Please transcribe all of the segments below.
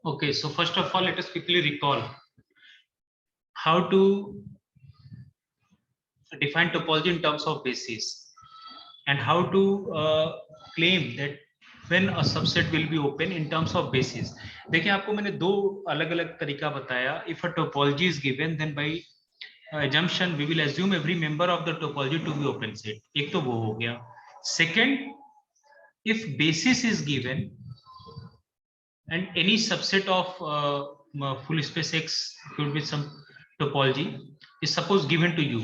Okay, so first of all, let us quickly recall how to define topology in terms of basis and how to claim that when a subset will be open in terms of basis. देखिए आपको मैंने दो अलग अलग तरीका बताया. If a topology is given, then by assumption we will assume every member of the topology to be open set. एक तो वो हो गया. Second, if basis is given and any subset of full space X could be some topology is suppose given to you.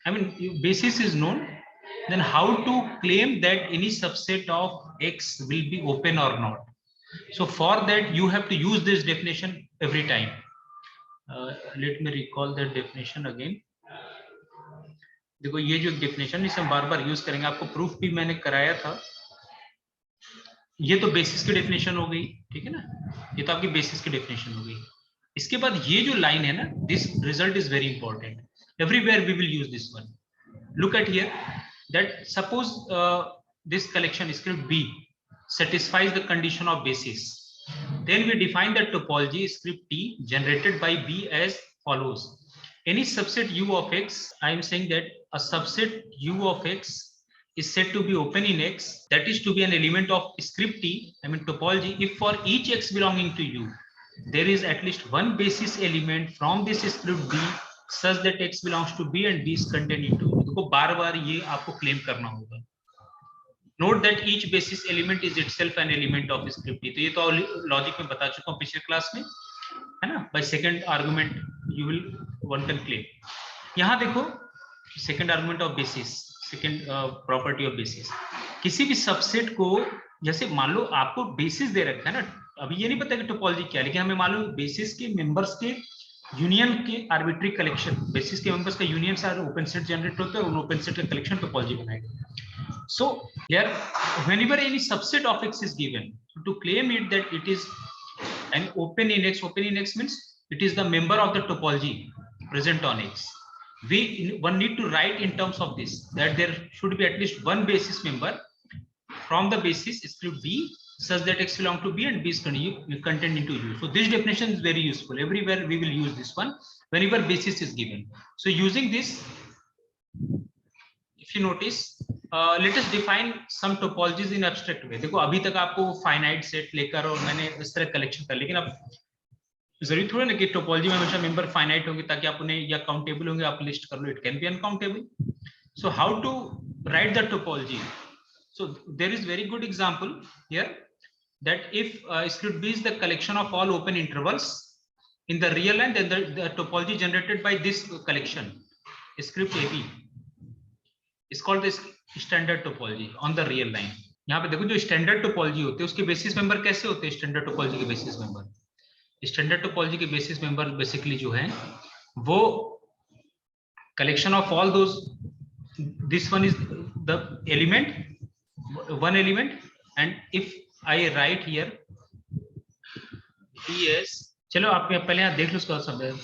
I mean, basis is known, then how to claim that any subset of X will be open or not. So for that you have to use this definition every time. Let me recall that definition again. देखो ये जो definition इसे हम बार बार use करेंगे. आपको proof भी मैंने कराया था. ये तो बेसिस की डेफिनेशन हो गई, ठीक है ना. ये तो आपकी बेसिस की डेफिनेशन हो गई. इसके बाद ये जो लाइन है ना, this result is very important. Everywhere we will use this one. Look at here that suppose this collection script B satisfies the condition of basis, then we define the topology script T generated by B as follows. Any subset U of X, I am saying that a subset U of X is said to be open in X, that is to be an element of script T, I mean topology, if for each X belonging to U there is at least one basis element from this script B such that X belongs to B and B is contained into U. देखो बार बार ये आपको claim करना होगा. Note that each basis element is itself an element of script T. तो ये तो logic में बता चुका हूँ पिछले क्लास में, है ना. By second argument you will one can claim. यहाँ देखो second argument of basis, second property of basis. किसी भी सबसेट को, जैसे मान लो आपको बेसिस दे रखा है ना, अभी ये नहीं पता कि टोपोलॉजी क्या है, लेकिन हमें मालूम बेसिस के मेंबर्स के यूनियन के आर्बिट्री कलेक्शन, बेसिस के मेंबर्स का यूनियन से ओपन सेट जनरेट होता है और ओपन सेट का कलेक्शन टोपोलॉजी बनाएगा. So here whenever any subset of X is given, to claim it that it is an open in X means it is the member of the topology present on X. One need to write in terms of this that there should be at least one basis member from the basis script B such that X belong to B and B is contained into U. So this definition is very useful. Everywhere we will use this one whenever basis is given. So using this, if you notice, let us define some topologies in abstract way. देखो अभी तक आपको finite set लेकर और मैंने इस तरह collection कर, लेकिन अब जरूरी थोड़ा ना कि टोपोलॉजी में हमेशा मेंबर फाइनाइट होंगे ताकि आप उन्हें या काउंटेबल होंगे आप लिस्ट कर लो. It can be uncountable. So how to write the topology? So there is very good example here that if script B is the collection of all open intervals in the real line, then the topology generated by this collection script AB is called the standard topology on the real line. यहाँ पे देखो जो standard topology होते हैं उसके basis member कैसे होते हैं. स्टैंडर्ड टोपोलॉजी के बेसिस मेंबर, स्टैंडर्ड टोपोलॉजी के बेसिस मेंबर बेसिकली जो है वो collection of all those, this one is the element, one element, and if I right here PS, चलो आप पहले यहाँ देख लो उसका सब.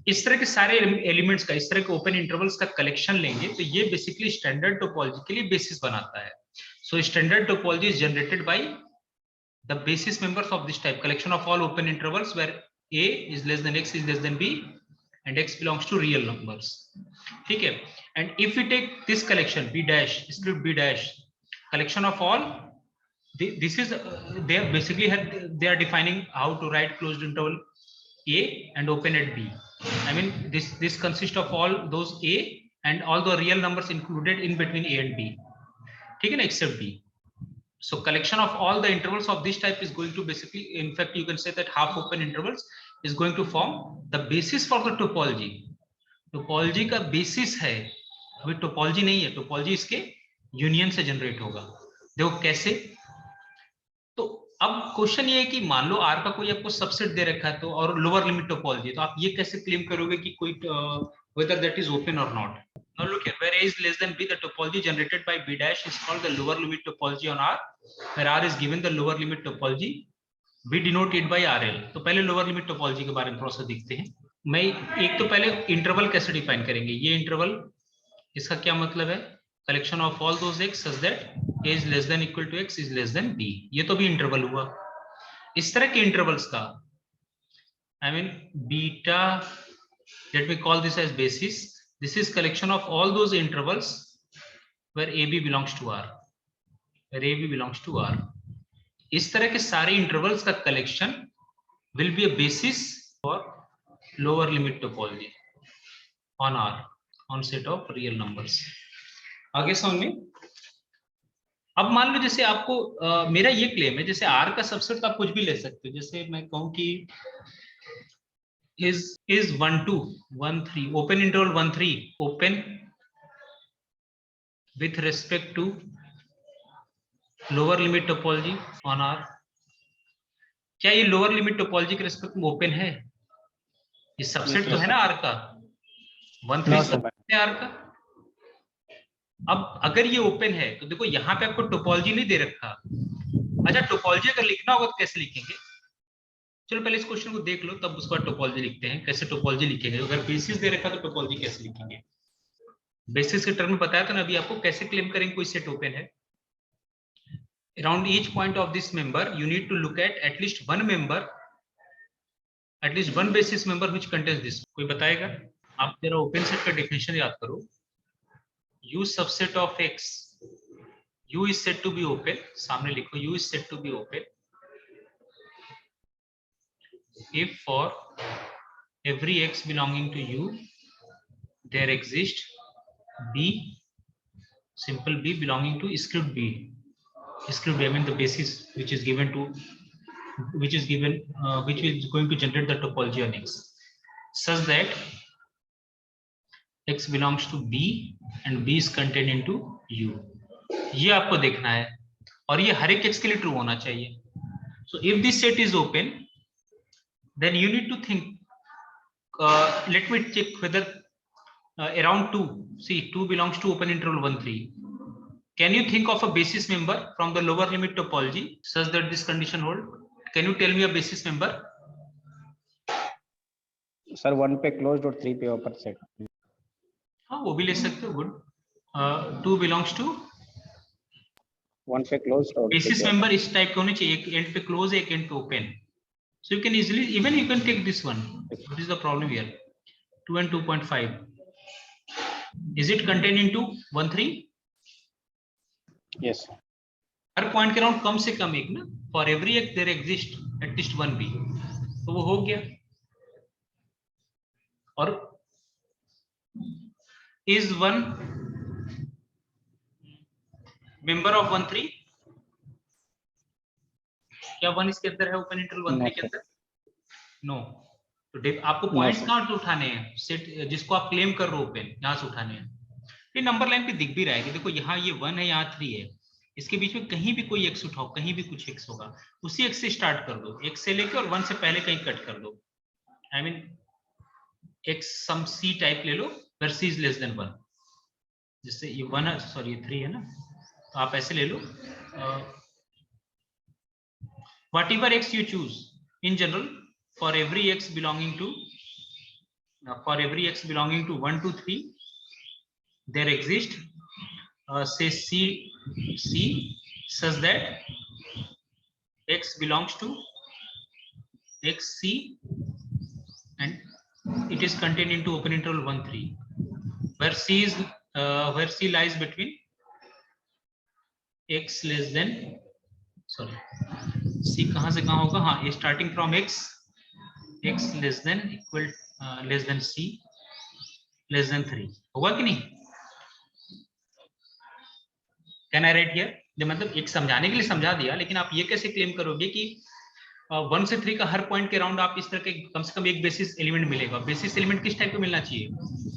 इस तरह के सारे एलिमेंट्स का, इस तरह के ओपन इंटरवल्स का कलेक्शन लेंगे तो ये बेसिकली स्टैंडर्ड टोपोलॉजी के लिए बेसिस बनाता है. So standard topology is generated by the basis members of this type, collection of all open intervals where A is less than X is less than B and X belongs to real numbers. ठीक है. And if we take this collection B dash, script B dash, collection of all, this is they are basically they are defining how to write closed interval A and open at B. I mean this consists of all those A and all the real numbers included in between A and B, ठीक है ना, except B. So collection of all the intervals of this type is going to basically, in fact you can say that half open intervals is going to form the basis for the topology. Topology का basis है, अभी topology नहीं है, topology इसके union से generate होगा. देखो कैसे. तो अब क्वेश्चन ये है कि मान लो R का कोई आपको सबसेट दे रखा है तो और लोअर लिमिट टोपोलॉजी, तो आप ये कैसे क्लेम करोगे कि कोई whether that is open or not. Now look here, where A is less than B, the topology generated by B dash is called the lower limit topology on R, where R is given the lower limit topology, B denoted by RL. तो पहले lower limit topology के बारे में थोड़ा सा देखते हैं. मैं एक तो पहले इंटरवल कैसे डिफाइन करेंगे. ये इंटरवल, इसका क्या मतलब है, collection of all those X such that A is less than equal to X is less than B. ये तो भी इंटरवल हुआ. इस तरह के इंटरवल्स का, I mean beta, let me call this as basis. This is collection of all those intervals where AB belongs to R, where AB belongs to R. इस तरह के सारे इंटरवल्स का collection will be a basis for lower limit topology on R, on set of real numbers. आगे समझ में? अब मान लो जैसे आपको मेरा ये क्लेम है, जैसे R का सबसेट तो आप कुछ भी ले सकते हो, जैसे मैं कहूं कि is 1 2 1 3 open interval 1 3 open with respect to lower limit topology on R. क्या ये लोअर लिमिट टोपोलॉजी के रिस्पेक्ट में ओपन है? ये सबसेट तो है ना R का, 1 3 सबसेट है R का। अब अगर ये ओपन है तो देखो यहाँ पे आपको टोपोलॉजी नहीं दे रखा। अच्छा, टोपोलॉजी अगर लिखना होगा तो कैसे लिखेंगे? चलो पहले इस क्वेश्चन को देख लो, तब उसके बाद टोपोलॉजी लिखते हैं। कैसे टोपोलॉजी लिखेंगे? अगर बेसिस दे रखा तो टोपोलॉजी कैसे लिखेंगे? बेसिस के टर्म में बताया था ना अभी आपको, कैसे क्लेम करेंगे कोई सेट ओपन है। Around each point of this member you need to look at least one member, at least one basis member which contains this. कोई बताएगा? आप जरा ओपन सेट का डेफिनेशन याद करो। U subset of X, U is said to be open, सामने लिखो U is said to be open if for every X belonging to U there exists B, simple B belonging to script B. Script B, I mean the basis which is given, which is going to generate the topology on X, such that X belongs to B and B is contained into U. ये आपको देखना है और ये हर एक X के लिए true होना चाहिए. So if this set is open, then you need to think. Let me check whether around 2. See, 2 belongs to open interval 1 3. Can you think of a basis member from the lower limit topology such that this condition hold? Can you tell me a basis member? Sir, 1 पे closed और 3 पे open set. हाँ, वो भी ले सकते हो. Good. 2 belongs to 1 पे closed और basis member इस टाइप के होने चाहिए, एक एंड पे क्लोज एक एंड पे open. So you can easily, even you can take this one. What is the problem here? 2 and 2.5. Is it contained into 1 3? Yes. Her point के अराउंड कम से कम एक ना, फॉर एवरी एक देयर एग्जिस्ट एटलीस्ट 1 बी, तो वो हो गया. और इज 1 मेंबर ऑफ 1 3? क्या 1 इसके अंदर है ओपन इंटरवल 1 3 के अंदर? नो. तो आपको पॉइंट्स कहां से उठाने हैं? सेट जिसको आप क्लेम कर रहे हो ओपन, यहां से उठाने हैं. ये नंबर लाइन पे दिख भी रहा है कि देखो यहाँ ये 1 है, यहाँ 3 है, इसके बीच में कहीं भी कोई x उठाओ, कहीं भी कुछ x होगा, उसी x से स्टार्ट कर दो, x से लेके और 1 से पहले कहीं कट कर दो. I mean x sum c type ले लो where c is less than 1. जिससे ये 1 है, सॉरी ये 3 है ना, तो आप ऐसे ले लो. whatever x you choose in general for every x belonging to 1 2 3 there exist say C such that X belongs to XC and it is contained into open interval 1 3 where C lies between X less than, sorry, C कहां से कहां होगा? हाँ, starting from X less than equal less than C less than 3 होगा कि नहीं? Can I write here? मतलब एक समझाने के लिए समझा दिया, लेकिन आप ये कैसे क्लेम करोगे कि 1 से 3 का हर पॉइंट के अराउंड आप इस तरह के कम से कम एक बेसिस एलिमेंट मिलेगा. बेसिस एलिमेंट किस टाइप का मिलना चाहिए?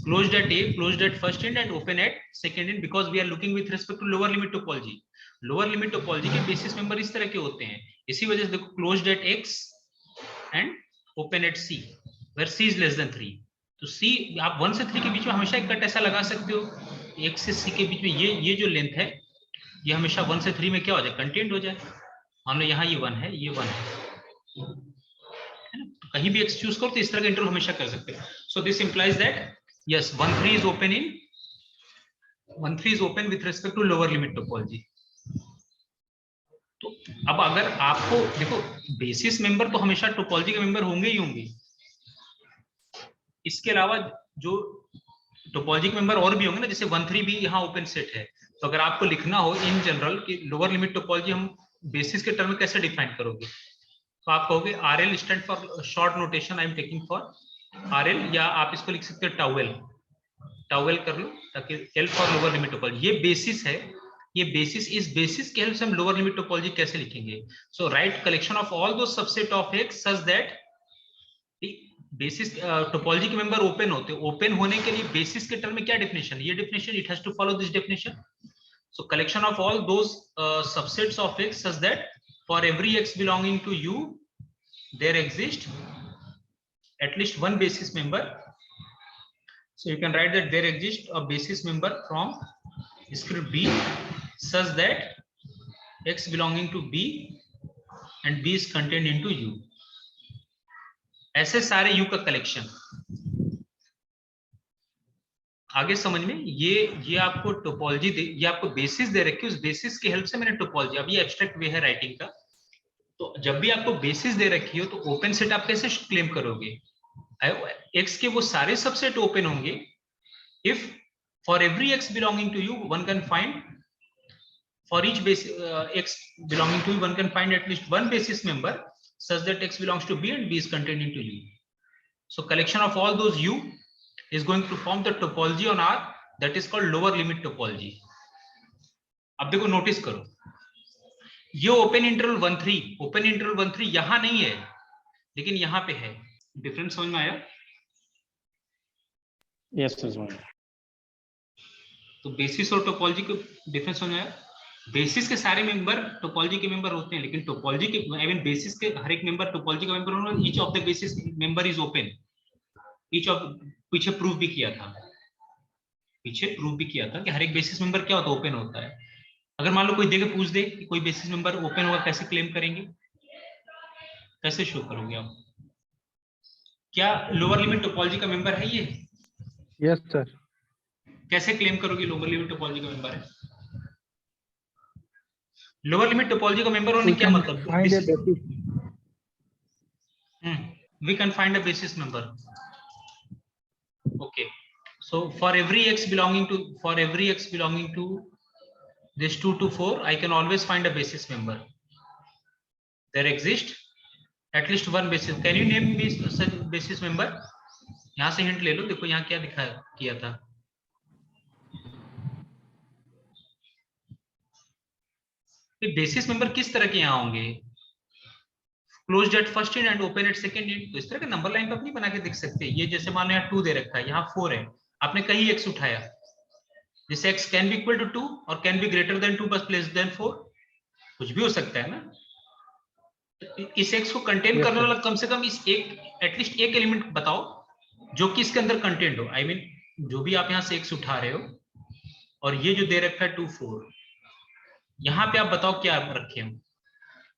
Closed at A, closed at first end and open at second end, because we are looking with respect to lower limit topology. Lower limit topology के बेसिस मेंबर इस तरह के होते हैं. इसी वजह से देखो closed at x and open at c where c is less than 3. तो सी आप 1 से 3 के बीच में हमेशा एक कट ऐसा लगा सकते हो, x से c के बीच में ये जो लेंथ है ये हमेशा 1 से 3 में क्या हो जाए? कंटेंट हो जाए. मान लो यहाँ ये 1 है, ये 1 है ना, तो कहीं भी x चूज करो तो इस तरह का इंटरवल हमेशा कर सकते हैं. So this implies that yes 1 3 is open with respect to lower limit topology. तो अब अगर आपको देखो, बेसिस मेंबर तो हमेशा टोपोलॉजी के मेंबर होंगे ही होंगे, इसके अलावा जो टोपोलॉजी के मेंबर और भी होंगे ना, जैसे 1-3 भी यहाँ ओपन सेट है। तो अगर आपको लिखना हो इन जनरल कि लोअर लिमिट टोपोलॉजी हम बेसिस के टर्म में कैसे डिफाइन करोगे, तो आप कहोगे RL stand for short notation I am taking for RL, या आप इसको लिख सकते हो टाउएल, टाउएल कर लो, ताकि L for lower limit topology. ये बेसिस है, ये बेसिस, इस बेसिस के हेल्प से हम लोअर लिमिट टोपोलॉजी कैसे लिखेंगे। सो राइट कलेक्शन ऑफ ऑल दो subset of x such that basis topology के मेंबर ओपन होते हैं। ओपन होने के लिए बेसिस के टर्म में क्या डेफिनेशन, ये definition, it has to follow this definition. So collection of all those subsets of x such that for every x belonging to U there exists at least one basis member. So you can write that there exists a basis member from script B such that x belonging to B and B is contained into U. ऐसे सारे U का collection. आगे समझ में, ये आपको topology ये आपको बेसिस दे रखी है, उस बेसिस की हेल्प से मैंने टोपोलॉजी, अब ये एब्स्ट्रैक्ट वे है राइटिंग का। तो जब भी आपको बेसिस दे रखी हो तो ओपन सेट आप कैसे क्लेम करोगे, एक्स के वो सारे सबसेट ओपन होंगे if for every x belonging to U one can find, for each x belonging to U one can find at least one basis member such that x belongs to B and B is contained into U. So collection of all those U is going to form the topology on R that is called lower limit topology. अब देखो notice करो, ये open interval 1-3, open interval 1-3 यहां नहीं है लेकिन यहां पे है। डिफरेंस समझ में आया? Yes sir. तो बेसिस और टोपोलॉजी के डिफरेंस समझ में आया? बेसिस के सारे मेंबर टोपोलॉजी के मेंबर होते हैं, लेकिन टोपोलॉजी के आई मीन बेसिस के हर एक मेंबर टोपोलॉजी का मेंबर होना, each of the basis member is open, each of, पीछे प्रूव भी किया था, पीछे प्रूव भी किया था कि हर एक बेसिस मेंबर क्या होता है, ओपन होता है। अगर मान लो कोई देके पूछ दे कि कोई बेसिस मेंबर ओपन होगा, कैसे क्लेम करेंगे, कैसे शो करोगे आप? क्या लोअर लिमिट टोपोलॉजी का मेंबर है ये? Yes sir. कैसे क्लेम करोगे लोअर लिमिट टोपोलॉजी का मेंबर है? लोअर लिमिट टोपोलॉजी का मेंबर होने क्या मतलब? We can find a basis member. Okay, so for every x belonging to this 2 to 4, I can always find a basis member. There exists at least one basis. Can you name me such basis member? यहाँ से hint ले लो, देखो यहाँ क्या दिखा किया था। Basis member किस तरह के यहाँ होंगे? Closed at first and open at second and. तो इस तरह के नंबर लाइन पे अपनी बना के देख सकते हैं। ये जैसे मान लो यहाँ 2 दे रखा है, यहाँ 4 है, आपने कहीं x उठाया, जिससे x can be equal to 2 और कैन बी ग्रेटर देन 2 बस लेस देन 4, कुछ भी हो सकता है ना। तो इस x को कंटेन करने वाला कम से कम इस एक एटलीस्ट एक एलिमेंट बताओ जो कि इसके अंदर कंटेंट हो। आई मीन जो भी आप यहाँ से x उठा रहे हो और ये जो दे रखा है 2 4, यहाँ पे आप बताओ क्या रखे हो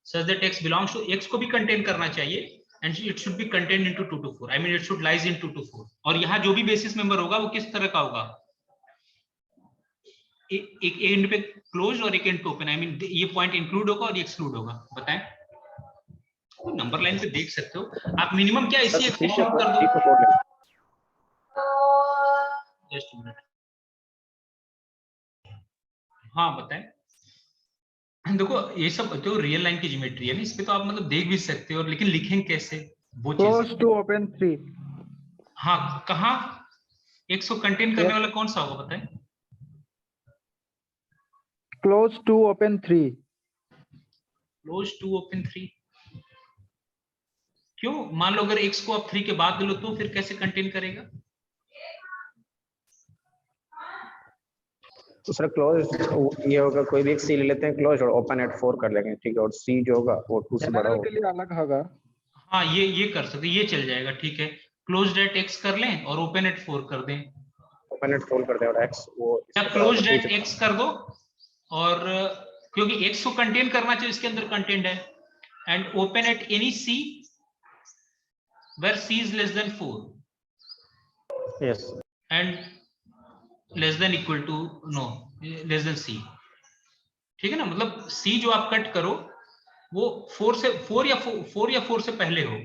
such that x belongs to, x को भी कंटेन करना चाहिए and it should be contained into 2 to 4. I mean it should lies in 2 to 4. और यहाँ जो भी बेसिस मेंबर होगा वो किस तरह का होगा? एक एंड पे क्लोज और एक एंड पे ओपन। आई मीन ये पॉइंट इंक्लूड होगा और ये एक्सक्लूड होगा। बताएं, तो नंबर लाइन पे देख सकते हो आप। मिनिमम क्या इसी एक्सप्रेशन कर दो। जस्ट मिनट, हाँ बताएं। देखो ये सब जो रियल लाइन की ज्योमेट्री है ना, इस पे तो आप मतलब देख भी सकते हो, लेकिन लिखेंगे कैसे वो चीज। Close to open 3। हाँ, कहाँ x को कंटेन करने वाला कौन सा होगा बताएं? Close to open 3। Close to open 3 क्यों? मान लो अगर x को आप 3 के बाद लो तो फिर कैसे कंटेन करेगा? तो सर क्लोज ये होगा, कोई भी एक सी ले लेते हैं क्लोज और ओपन एट 4 कर लेंगे, ठीक है, और सी जो होगा वो 2 से बड़ा होगा। के लिए अलग होगा। हाँ ये कर सकते, ये चल जाएगा, ठीक है। क्लोज्ड एट x कर लें और ओपन एट 4 कर दें। ओपन एट 4 कर दें और x वो क्लोज्ड एट x कर दो, और क्योंकि x को कंटेन करना चाहिए, इसके अंदर कंटेंट है, and open at any c where c is less than 4. Yes. And less than equal to, no, less than c. ठीक है ना, मतलब सी जो आप कट करो वो 4 से पहले हो,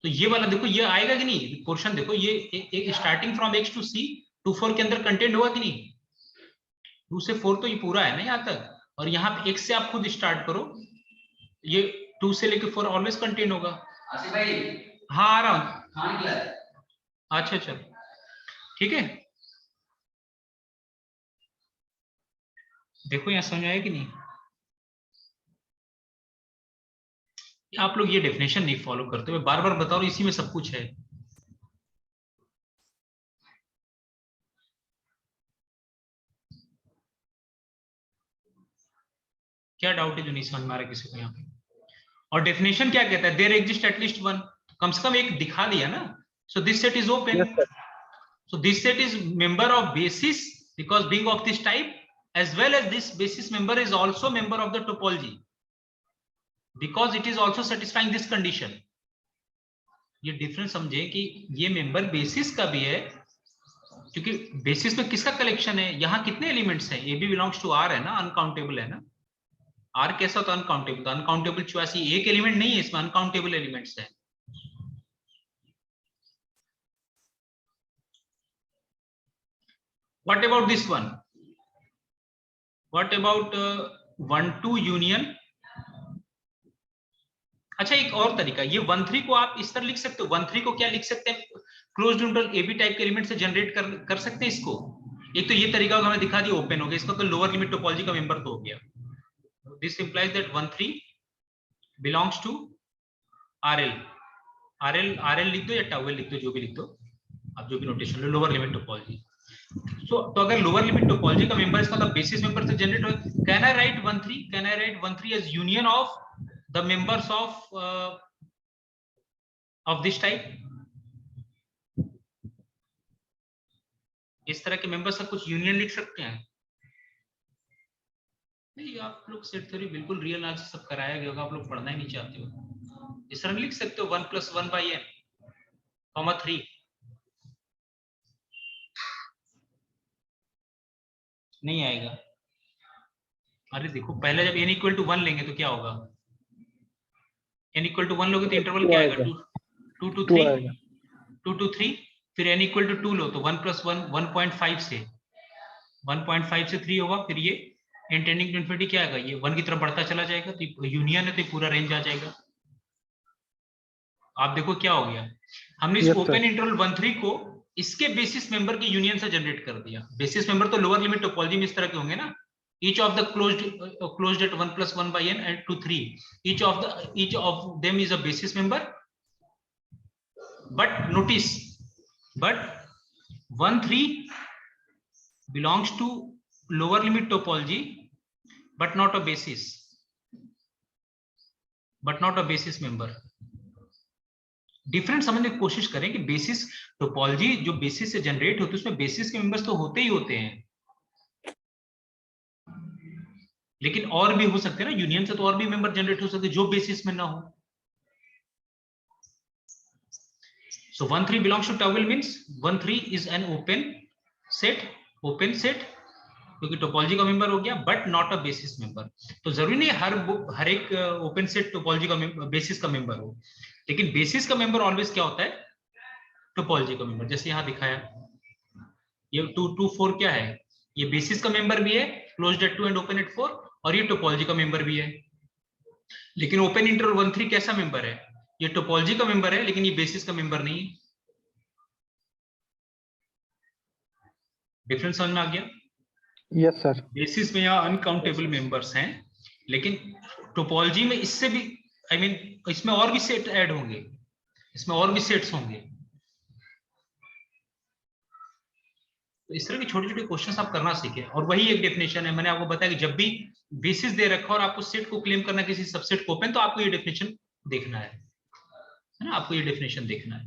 तो ये वाला देखो ये आएगा कि नहीं पोर्शन, देखो ये starting from x to c 2 4 के अंदर कंटेंट होगा कि नहीं, 2 से 4 तो ये पूरा है ना यहाँ तक, और यहाँ पे x से आप खुद स्टार्ट करो, ये 2 से लेके 4 ऑलवेज कंटेंट होगा। आसिफ भाई हाँ आ रहा हूँ, अच्छा अच्छा ठीक है, देखो यहाँ समझ आया कि नहीं, आप लोग ये डेफिनेशन नहीं फॉलो करते, मैं बार बार बता रहा हूं, इसी में सब कुछ है। क्या डाउट है जो नहीं समझ में आ रहा किसी को यहाँ पे? और डेफिनेशन क्या कहता है, देयर एग्जिस्ट एटलीस्ट वन, कम से कम एक दिखा दिया ना, so this set is open, so this set is member of basis because being of this type, as well as this basis member is also member of the topology because it is also satisfying this condition। ये difference समझे कि ये member basis का भी है, क्योंकि basis में किसका कलेक्शन है, यहाँ कितने एलिमेंट्स हैं, A B belongs to R है ना, अनकाउंटेबल है ना, आर कैसा होता है अनकाउंटेबल, तो अनकाउंटेबल चॉइस एक एलिमेंट नहीं है इसमें, अनकाउंटेबल एलिमेंट्स है। What about this one, what about 1 2 union, अच्छा एक और तरीका, ये 1 3 को आप इस तरह लिख सकते हो, 1 3 को क्या लिख सकते हैं, closed interval A B type के एलिमेंट से जनरेट कर सकते हैं इसको, एक तो ये तरीका हमें दिखा दिया ओपन हो गया, इसका तो लोअर लिमिट टोपोलॉजी का मेंबर तो हो गया, this implies that 1 3 belongs to RL, RL लिख दो या टाउएल लिख दो, जो भी लिख दो आप, जो भी नोटेशन लो, लोअर लिमिट टोपोलॉजी। तो अगर लोअर लिमिट टोपोलॉजी का मेंबर इसका मतलब बेसिस मेंबर से जनरेट हो, can I write 1 3, can I write 1 3 as union of the members of this type, इस तरह के मेंबर्स का कुछ यूनियन लिख सकते हैं? नहीं, आप लोग सेट थ्योरी बिल्कुल रियल आज सब कराया गया होगा, आप लोग पढ़ना ही नहीं चाहते हो, इस तरह लिख सकते हो 1 + 1 / n, 3 नहीं आएगा। अरे देखो पहले जब n = 1 लेंगे तो क्या होगा, n = 1 लोगे तो इंटरवल क्या आएगा, 2 to 3, 2 to 3, फिर n = 2 लो तो 1 + 1 1.5 से 3 होगा, फिर ये n टेंडिंग टू इन्फिनिटी क्या आएगा, ये 1 की तरफ बढ़ता चला जाएगा, तो यूनियन है तो पूरा रेंज आ जाएगा। आप देखो क्या हो गया, हमने इस ओपन इंटरवल 1 3 को इसके बेसिस मेंबर के यूनियन से जनरेट कर दिया, बेसिस मेंबर तो लोअर लिमिट टोपोलॉजी में इस तरह के होंगे ना, each of the closed at 1 + 1 / n and 2 3, each of them is a basis member, but notice, but 1 3 belongs to lower limit topology but not a basis member। Different समझने की कोशिश करें कि बेसिस टोपोलॉजी जो बेसिस से generate होती है उसमें बेसिस के मेंबर्स तो होते ही होते हैं, लेकिन और भी हो सकते हैं ना, यूनियन से तो और भी मेंबर जनरेट हो सकते हैं जो बेसिस में ना हो। So 1 3 belongs to towel means 1 3 is an open set, क्योंकि टोपोलॉजी का मेंबर हो गया but not a basis member. तो जरूरी नहीं हर एक ओपन सेट टोपोलॉजी का बेसिस का मेंबर हो, लेकिन बेसिस का मेंबर ऑलवेज क्या होता है, टोपोलॉजी का मेंबर। जैसे यहाँ दिखाया ये 2 2 4 क्या है, ये बेसिस का मेंबर भी है, closed at 2 and open at 4, और ये टोपोलॉजी का मेंबर भी है। लेकिन ओपन इंटरवल 1 3 कैसा मेंबर है, ये टोपोलॉजी का मेंबर है लेकिन ये बेसिस का मेंबर नहीं है। डिफरेंस समझ में आ गया? Yes sir. बेसिस में यहाँ अनकाउंटेबल मेंबर्स हैं, लेकिन टोपोलॉजी में इससे भी इसमें और भी सेट ऐड होंगे, इसमें और भी सेट्स होंगे। तो इस तरह के छोटे छोटे क्वेश्चंस आप करना सीखें, और वही एक डेफिनेशन है, मैंने आपको बताया कि जब भी बेसिस दे रखा और आपको सेट को क्लेम करना किसी सबसेट को ओपन, तो आपको ये डेफिनेशन देखना है ना, आपको ये डेफिनेशन देखना है।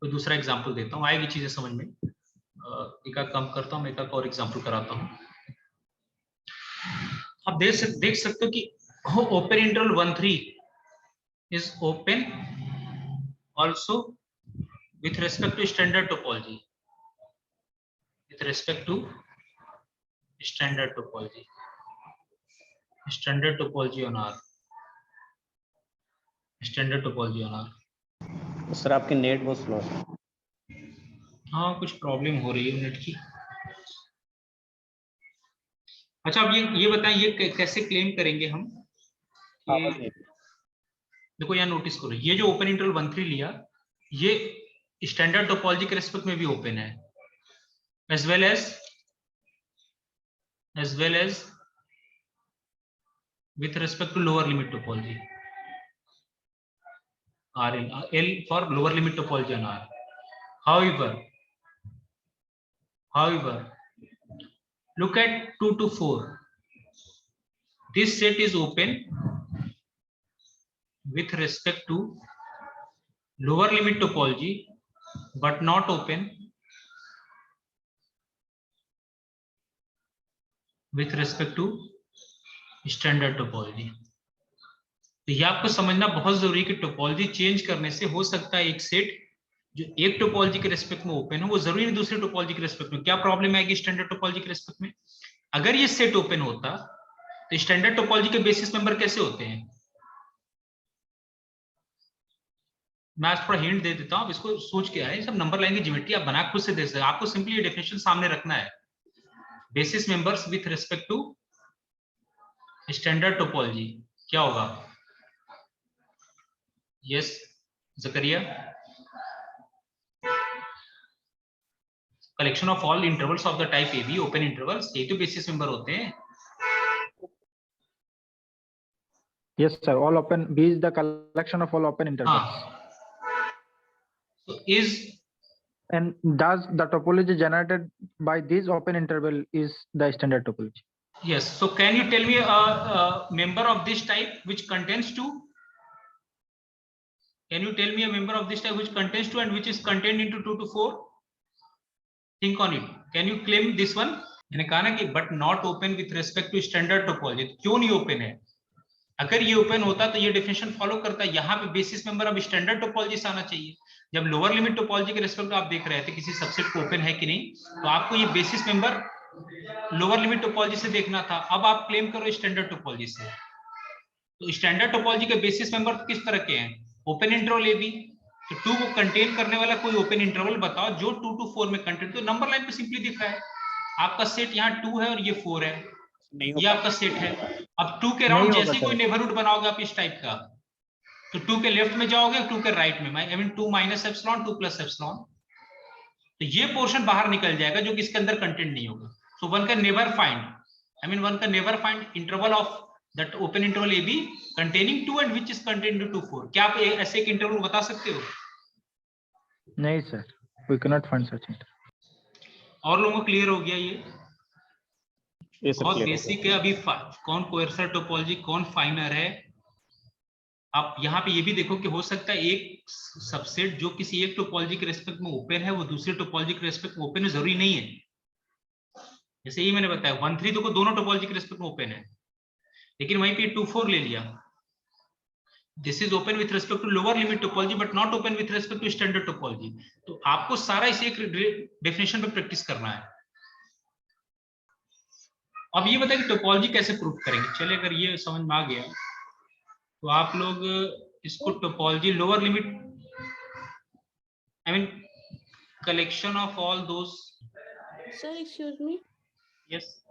कोई दूसरा एग्जांपल देता हूँ, आएगी चीजें समझ में। एक कम करता हूँ, एक और एग्जांपल कराता हूँ। आप देख सकते हो कि open interval 1 3 is open also with respect to standard topology, with respect to standard topology on R, standard topology on R. Sir आपकी नेट बहुत स्लो है। हाँ कुछ प्रॉब्लम हो रही है नेट की। अच्छा अब ये बताएं ये कैसे क्लेम करेंगे हम कि देखो यहाँ नोटिस करो, ये जो ओपन इंटरवल 1 3 लिया ये स्टैंडर्ड टोपोलॉजी के रेस्पेक्ट में भी ओपन है, as well as with respect to lower limit topology R in L for lower limit topology on R. However, look at 2 to 4. This set is open with respect to lower limit topology, but not open with respect to standard topology. तो ये आपको समझना बहुत जरूरी है कि topology change करने से हो सकता है एक सेट जो एक टोपोलॉजी के रेस्पेक्ट में ओपन हो वो जरूरी नहीं दूसरे टोपोलॉजी के रेस्पेक्ट में। क्या प्रॉब्लम आएगी स्टैंडर्ड टोपोलॉजी के रेस्पेक्ट में? अगर ये सेट ओपन होता तो स्टैंडर्ड टोपोलॉजी के बेसिस मेंबर कैसे होते हैं? मैं आज थोड़ा हिंट दे देता हूं, इसको सोच के आए, सब नंबर लाइन की ज्योमेट्री आप बना खुद से दे सकते हैं। आपको सिंपली ये डेफिनेशन सामने रखना है, basis members with respect to standard topology क्या होगा? Yes Zakaria, collection of all intervals of the type A B open intervals, ये तो बेसिस मेंबर होते हैं। Yes, sir. All open. B is the collection of all open intervals. So is And thus the topology generated by this open interval is the standard topology. yes. So can you tell me a member of this type which contains 2? Can you tell me a member of this type which contains 2 and which is contained into 2 to 4? Think on it. Can you claim this one? मैंने कहा ना कि but not open with respect to standard topology. क्यों नहीं open है? अगर ये open होता तो ये डेफिनेशन फॉलो करता है। यहाँ पे बेसिस मेंबर अब स्टैंडर्ड टोपोलॉजी से आना चाहिए। जब लोअर लिमिट टोपोलॉजी के रेस्पेक्ट में आप देख रहे थे किसी सबसेट को ओपन है कि नहीं, तो आपको ये basis member lower limit topology से देखना था। अब आप क्लेम करो स्टैंडर्ड टोपोलॉजी से। तो स्टैंडर्ड टोपोलॉजी के बेसिस मेंबर किस तरह के हैं? Open interval A B. तो 2 को कंटेन करने वाला कोई ओपन इंटरवल बताओ जो 2 to 4 में कंटेन। तो नंबर लाइन पे सिंपली दिख रहा है आपका सेट यहाँ 2 है और ये 4 है, ये आपका सेट है। अब 2 के राउंड जैसे कोई नेबरहुड बनाओगे आप इस टाइप का, तो 2 के लेफ्ट में जाओगे, 2 के राइट में, I mean 2 minus epsilon 2 plus epsilon, तो ये पोर्शन बाहर निकल जाएगा जो कि इसके अंदर कंटेंट नहीं होगा। So one can never find, I mean one can never find interval of that open interval A B containing 2 and which is contained into 4। क्या आप ऐसे एक इंटरवल बता सकते हो? नहीं sir, we cannot find such interval. और लोगों को क्लियर हो गया? ये बहुत बेसिक है। अभी कौन कोएर्सर टोपोलॉजी कौन फाइनर है, आप यहाँ पे ये भी देखो कि हो सकता है एक सबसेट जो किसी एक टोपोलॉजी के रेस्पेक्ट में ओपन है वो दूसरे टोपोलॉजी के रेस्पेक्ट में ओपन है, जरूरी नहीं है। जैसे ये मैंने बताया 1 3 देखो दोनों टोपोलॉजी के रेस्पेक्ट में ओपन है, लेकिन वहीं पे 2 4 ले लिया, this is open with respect to lower limit topology but not open with respect to standard topology. तो आपको सारा इसे एक डेफिनेशन पे प्रैक्टिस करना है। अब ये बताइए कि टोपोलॉजी कैसे प्रूफ करेंगे। चलिए अगर ये समझ में आ गया तो आप लोग इसको topology lower limit, I mean collection of all those. Sir excuse me, yes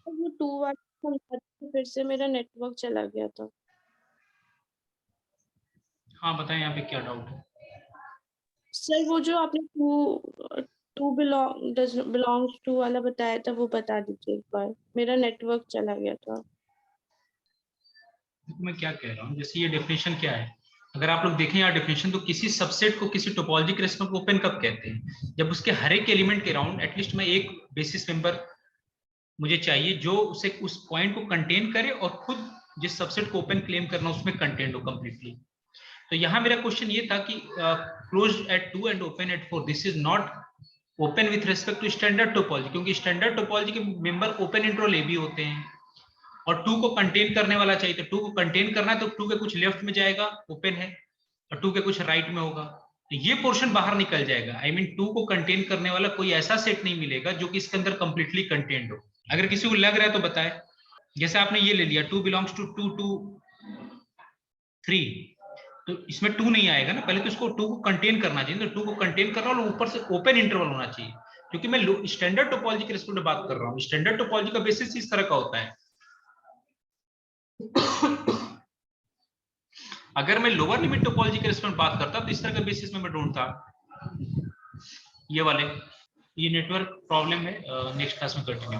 वो 2 वाला फिर से मेरा नेटवर्क चला गया था। हाँ बताएं यहाँ पे क्या डाउट है? सर वो जो आपने 2 बिलोंग्स टू वाला बताया था वो बता दीजिए एक बार, मेरा नेटवर्क चला गया था। मैं क्या कह रहा हूँ, जैसे ये डेफिनेशन क्या है, अगर आप लोग देखें यहाँ डेफिनेशन, तो किसी सबसेट को किसी टोपोलॉजी के रेस्पेक्ट में ओपन कब कहते हैं? जब उसके हर एक एलिमेंट के राउंड एटलीस्ट में एक बेसिस मेंबर मुझे चाहिए जो उसे उस पॉइंट को कंटेन करे और खुद जिस सबसेट को ओपन क्लेम करना उसमें कंटेंट हो कंप्लीटली। तो यहाँ मेरा क्वेश्चन ये था कि closed at 2 and open at 4, this is not open with respect to standard topology, क्योंकि स्टैंडर्ड टोपोलॉजी के member open interval A B होते हैं और 2 को कंटेन करने वाला चाहिए। तो 2 को कंटेन करना है तो 2 के कुछ लेफ्ट में जाएगा ओपन है और 2 के कुछ राइट में होगा। ये पोर्शन बाहर निकल जाएगा। आई मीन 2 को कंटेन करने वाला कोई ऐसा सेट नहीं मिलेगा जो कि इसके अंदर कंप्लीटली कंटेन्ड हो। अगर किसी को लग रहा है तो बताए। जैसे आपने ये ले लिया 2 बिलोंग्स टू 2 2 3, तो इसमें 2 नहीं आएगा ना, पहले तो इसको 2 को कंटेन करना चाहिए। तो 2 को कंटेन कर रहा हूँ, ऊपर से ओपन इंटरवल होना चाहिए, क्योंकि मैं स्टैंडर्ड टोपोलॉजी के रिस्पेक्ट में बात कर रहा हूँ। स्टैंडर्ड टोपोलॉजी का बेसिस इस तरह का होता है। अगर मैं लोअर लिमिट टोपोलॉजी के रिस्पेक्ट में बात करता तो इस तरह के बेसिस में मैं ढूंढता ये वाले। ये नेटवर्क प्रॉब्लम है, नेक्स्ट क्लास में कंटिन्यू।